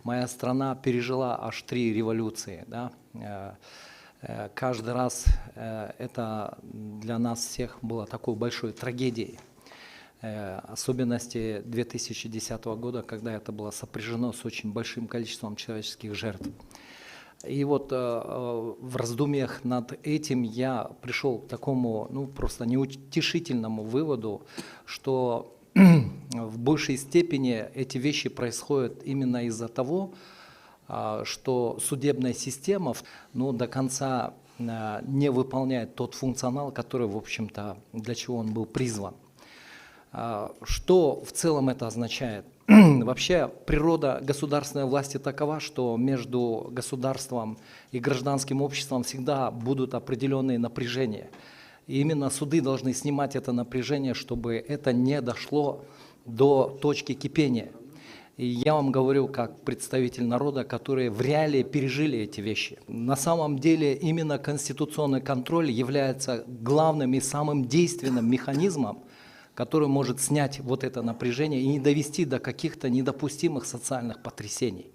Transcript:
моя страна пережила аж 3 революции. Да? Каждый раз это для нас всех было такой большой трагедией. Особенности 2010 года, когда это было сопряжено с очень большим количеством человеческих жертв. И вот в раздумьях над этим я пришел к такому, просто неутешительному выводу, что в большей степени эти вещи происходят именно из-за того, что судебная система до конца не выполняет тот функционал, который, в общем-то, для чего он был призван. Что в целом это означает? Вообще природа государственной власти такова, что между государством и гражданским обществом всегда будут определенные напряжения. И именно суды должны снимать это напряжение, чтобы это не дошло до точки кипения. И я вам говорю как представитель народа, которые в реалии пережили эти вещи. На самом деле именно конституционный контроль является главным и самым действенным механизмом, который может снять вот это напряжение и не довести до каких-то недопустимых социальных потрясений.